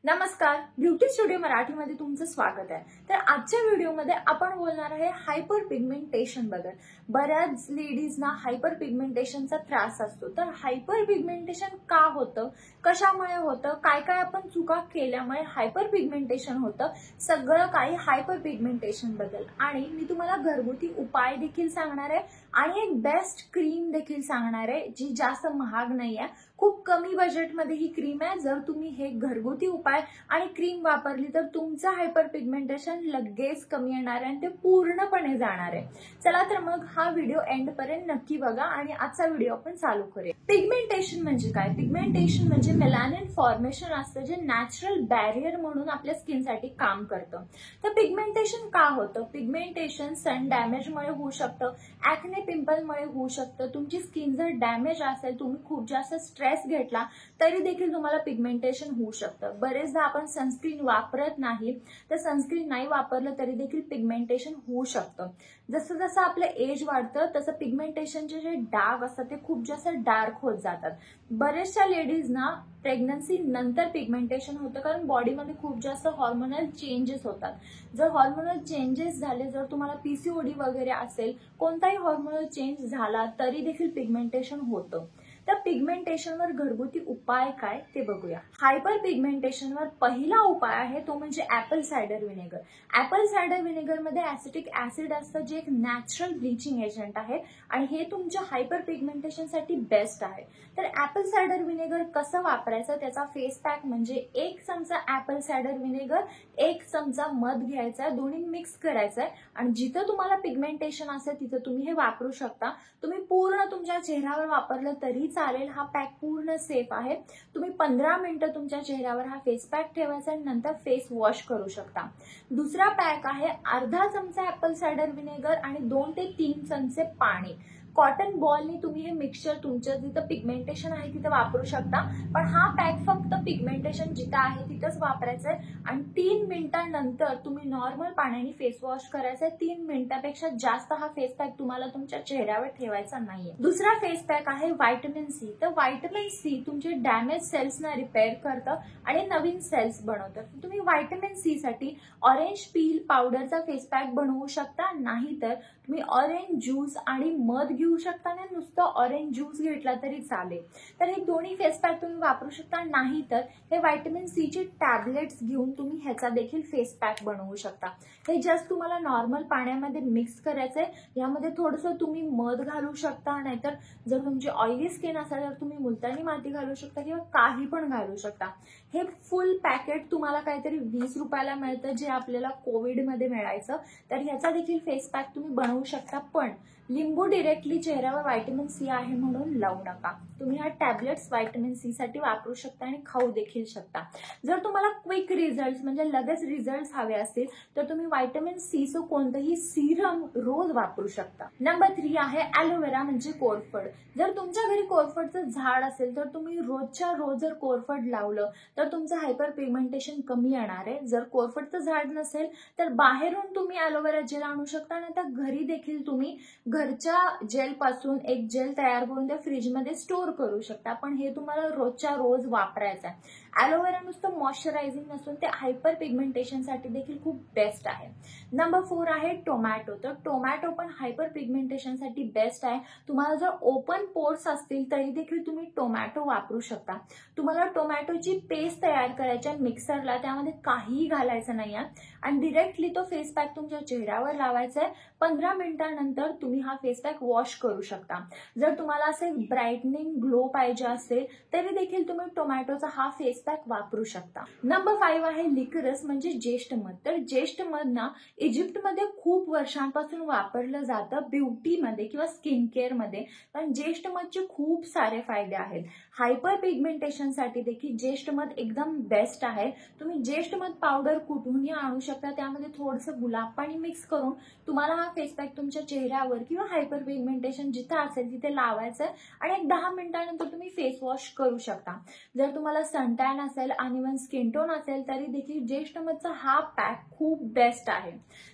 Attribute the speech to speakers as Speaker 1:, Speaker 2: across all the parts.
Speaker 1: नमस्कार, beauty studio मराठीमध्ये तुमचं स्वागत आहे। तर आजच्या व्हिडिओमध्ये आपण बोलणार आहे हायपर पिगमेंटेशन बद्दल। बऱ्याच लेडीजना हायपर पिगमेंटेशनचा त्रास असतो। तर हायपर पिगमेंटेशन का होतं, कशामुळे होतं, काय काय आपण चुका केल्यामुळे हायपर पिगमेंटेशन होतं, सगळं काही हायपर पिगमेंटेशन बद्दल। आणि मी तुम्हाला घरगुती उपाय देखील सांगणार आहे आणि एक बेस्ट क्रीम देखील सांगणार आहे, जी जास्त महाग नाहीये, खूप कमी बजेटमध्ये ही क्रीम आहे। जर तुम्ही हे घरगुती उपाय आणि क्रीम वापरली तर तुमचं हायपर पिगमेंटेशन लगेच कमी येणार आहे आणि ते पूर्णपणे जाणार आहे। चला तर मग हा व्हिडिओ एंड पर्यंत नक्की बघा आणि आजचा व्हिडिओ आपण चालू करूया। पिगमेंटेशन म्हणजे काय? पिगमेंटेशन म्हणजे मेलानिन फॉर्मेशन असतं, जे नॅचरल बॅरियर म्हणून आपल्या स्किनसाठी काम करतं। तर पिगमेंटेशन का होतं? पिगमेंटेशन सन डॅमेजमुळे होऊ शकतं, ॲक्ने पिंपलमुळे होऊ शकतं। तुमची स्किन जर डॅमेज असेल, तुम्ही खूप जास्त स्ट्रेस घेतला तरी देखील तुम्हाला पिगमेंटेशन होऊ शकतं। बरेचदा आपण सनस्क्रीन वापरत नाही, तर सनस्क्रीन नाही वापरलं तरी देखील पिगमेंटेशन होऊ शकतं। जसं जसं आपलं एज वाढतं तसं पिगमेंटेशनचे जे डाग असतात ते खूप जास्त डार्क होत जातात। बरेचशा लेडीजना प्रेग्नन्सी नंतर पिगमेंटेशन होतं, कारण बॉडीमध्ये खूप जास्त हॉर्मोनल चेंजेस होतात। जर हॉर्मोनल चेंजेस झाले, जर तुम्हाला पीसीओडी वगैरे असेल, कोणताही हॉर्मोनल चेंज झाला तरी देखील पिगमेंटेशन होतं। तर पिगमेंटेशनवर घरगुती उपाय काय ते बघूया। हायपर पिगमेंटेशनवर पहिला उपाय आहे तो म्हणजे ॲपल सायडर व्हिनेगर। ॲपल सायडर व्हिनेगर मध्ये ॲसिटिक ऍसिड असतं, जे एक नॅचरल ब्लिचिंग एजंट आहे आणि हे तुमच्या हायपर पिगमेंटेशनसाठी बेस्ट आहे। तर ॲपल सायडर व्हिनेगर कसं वापरायचं, त्याचा फेस पॅक म्हणजे 1 चमचा ॲपल सायडर व्हिनेगर, 1 चमचा मध घ्यायचा, दोन्ही मिक्स करायचंय आणि जिथं तुम्हाला पिगमेंटेशन असेल तिथं तुम्ही हे वापरू शकता। तुम्ही पूर्ण तुमच्या चेहऱ्यावर वापरलं तरी चालेल, हा पॅक पूर्ण सेफ आहे। तुम्ही 15 मिनिटं तुमच्या चेहऱ्यावर हा फेस पॅक ठेवायचा आणि नंतर फेस वॉश करू शकता। दुसरा पॅक आहे अर्धा चमचा ॲपल सायडर व्हिनेगर आणि 2 ते 3 चमचे पाणी। कॉटन बॉलनी तुम्ही हे मिक्सचर तुमच्या जिथं पिगमेंटेशन आहे तिथं वापरू शकता, पण हा पॅक फक्त पिगमेंटेशन जिथं आहे तिथंच वापरायचं आहे आणि 3 मिनिटांनंतर तुम्ही नॉर्मल पाण्याने फेस वॉश करायचं आहे। 3 मिनिटांपेक्षा जास्त हा फेस पॅक तुम्हाला तुमच्या चेहऱ्यावर ठेवायचा नाहीये। दुसरा फेस पॅक आहे व्हिटॅमिन सी। तर व्हिटॅमिन सी तुमचे डॅमेज सेल्सना रिपेअर करतं आणि नवीन सेल्स बनवतं। तुम्ही व्हिटॅमिन सी साठी ऑरेंज पील पावडरचा फेस पॅक बनवू शकता, नाहीतर तुम्ही ऑरेंज ज्यूस आणि मध घेऊ शकता आणि नुसतं ऑरेंज ज्यूस घेतला तरी चालेल। तर हे दोन्ही फेस पॅक तुम्ही वापरू शकता, नाहीतर हे व्हिटॅमिन सी चे टॅबलेट्स घेऊन तुम्ही ह्याचा देखील फेस पॅक बनवू शकता। हे जस्ट तुम्हाला नॉर्मल पाण्यामध्ये मिक्स करायचंय, यामध्ये थोडंसं तुम्ही मध घालू शकता, नाहीतर जर तुमची ऑइली स्किन असेल तर तुम्ही मुलतानी माती घालू शकता किंवा काही पण घालू शकता। हे फुल पॅकेट तुम्हाला काहीतरी 20 रुपयाला मिळतं, जे आपल्याला कोविडमध्ये मिळायचं। तर ह्याचा देखील फेस पॅक तुम्ही बनवू शकता, पण लिंबू डिरेक्टली चेहऱ्यावर व्हिटॅमिन सी आहे म्हणून लावू नका। तुम्ही हा टॅबलेट्स व्हिटॅमिन सी साठी वापरू शकता आणि खाऊ देखील शकता। जर तुम्हाला क्विक रिझल्ट म्हणजे लगेच रिझल्ट हवे असतील तर तुम्ही व्हिटॅमिन सी चं कोणतंही सिरम रोज वापरू शकता। नंबर 3 आहे ॲलोवेरा म्हणजे कोरफड। जर तुमच्या घरी कोरफडचं झाड असेल तर तुम्ही रोजच्या रोज जर कोरफड लावलं तर तुमचं हायपर पिगमेंटेशन कमी येणार आहे। जर कोरफडचं झाड नसेल तर बाहेरून तुम्ही ॲलोवेरा जेल आणू शकता, नाही तर घरी देखील तुम्ही घरच्या जेल पासून एक जेल तयार करून त्या फ्रीजमध्ये स्टोअर करू शकता, पण हे तुम्हाला रोजच्या रोज वापरायचं आहे। ॲलोवेरा नुसतं मॉइश्चरायझिंग नसून ते हायपर पिगमेंटेशन साठी देखील खूप बेस्ट आहे। नंबर 4 आहे टोमॅटो। तर टोमॅटो पण हायपर पिगमेंटेशन साठी बेस्ट आहे। तुम्हाला जर ओपन पोर्स असतील तरी देखील तुम्ही टोमॅटो वापरू शकता। तुम्हाला टोमॅटोची पेस्ट तयार करायची आहे मिक्सरला, त्यामध्ये काहीही घालायचं नाहीये आणि डिरेक्टली तो फेस पॅक तुमच्या चेहऱ्यावर लावायचा आहे। 15 मिनिटांनंतर तुम्ही हा फेस पॅक वॉश करू शकता। जर तुम्हाला असे ब्राईटनिंग ग्लो पाहिजे असेल तरी देखील तुम्ही टोमॅटोचा हा फेस पॅक वापरू शकता। नंबर 5 आहे लिकरस म्हणजे ज्येष्ठ मध। तर ज्येष्ठ मध ना इजिप्तमध्ये खूप वर्षांपासून वापरलं जातं ब्युटीमध्ये किंवा स्किन केअर मध्ये, कारण ज्येष्ठ मधचे खूप सारे फायदे आहेत। हायपर पिगमेंटेशन साठी देखील ज्येष्ठ मध एकदम बेस्ट आहे। तुम्ही ज्येष्ठ मध पावडर कुठूनही आणू शकता, त्यामध्ये थोडंसं गुलाब पाणी मिक्स करून तुम्हाला हा फेस पॅक तुमच्या चेहऱ्यावर किंवा हायपर पिगमेंटेशन जिथे असेल तिथे लावायचं आणि एक 10 मिनिटांनंतर तुम्ही फेस वॉश करू शकता। जर तुम्हाला सनटॅन असेल आणि इव्हन स्किन टोन असेल तरी देखील ज्येष्ठ मधचा हा पॅक खूप बेस्ट आहे।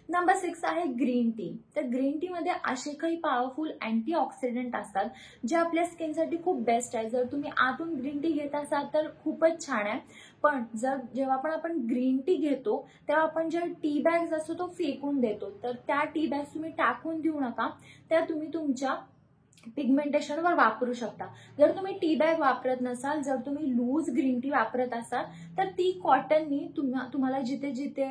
Speaker 1: नंबर 6 आहे ग्रीन टी। तर ग्रीन टी मध्ये असे काही पॉवरफुल अँटीऑक्सिडंट असतात जे आपल्या स्किनसाठी खूप बेस्ट आहे। जर तुम्ही आतून ग्रीन टी घेत असाल तर खूपच छान आहे, पण जेव्हा आपण ग्रीन टी घेतो तेव्हा आपण जे टी बॅग्स असतो तो फेकून देतो, तर त्या टी बॅग्स तुम्ही टाकून देऊ नका, त्या तुम्ही तुमच्या पिगमेंटेशनवर वापरू शकता. जर तुम्ही टी बॅग वापरत नसाल, जर तुम्ही लूज ग्रीन टी वापरत असाल, तर ती कॉटननी तुम्हाला जिथे जिथे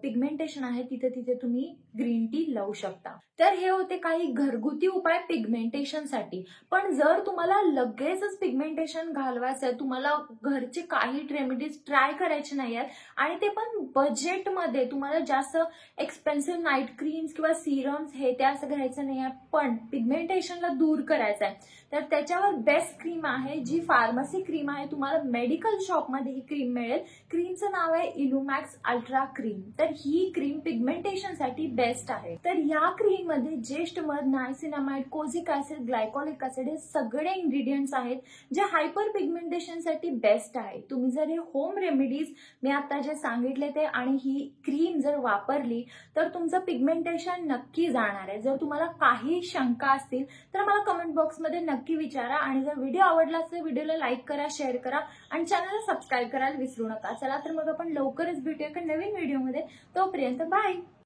Speaker 1: पिगमेंटेशन आहे तिथे तिथे तुम्ही ग्रीन टी लावू शकता. तर हे होते काही घरगुती उपाय पिगमेंटेशनसाठी. पण जर तुम्हाला लगेचच पिगमेंटेशन घालवायचं आहे, तुम्हाला घरचे काही रेमेडीज ट्राय करायचे नाही आहेत आणि ते पण बजेटमध्ये, तुम्हाला जास्त एक्सपेन्सिव्ह नाईट क्रीम्स किंवा सिरम्स हे ते असं घ्यायचं नाही आहे, पण पिगमेंटेशनला दूर करायचं आहे, तर त्याच्यावर बेस्ट क्रीम आहे जी फार्मसी क्रीम आहे. तुम्हाला मेडिकल शॉपमध्ये ही क्रीम मिळेल. क्रीमचं नाव आहे इलुमॅक्स अल्ट्रा क्रीम. तर ही क्रीम पिगमेंटेशनसाठी बेस्ट आहे. तर या क्रीम मध्ये जेस्ट मध, नायसिनामाइड, कोझिक ऍसिड, ग्लायकोलिक ऍसिड हे सगळे इंग्रेडियंट्स आहेत जे हायपर पिगमेंटेशनसाठी बेस्ट आहे. तुम्ही जर हे होम रेमेडीज मी आता जे सांगितले ते आणि ही क्रीम जर वापरली तर तुमचं पिगमेंटेशन नक्की जाणार आहे. जर तुम्हाला काही शंका असतील तर मला कमेंट बॉक्समध्ये नक्की विचारा आणि जर व्हिडिओ आवडला असेल व्हिडिओला लाईक करा, शेअर करा आणि चॅनलला सबस्क्राईब करायला विसरू नका. चला तर मग आपण लवकरच भेटूया एका नवीन व्हिडिओमध्ये. तोपर्यंत बाय.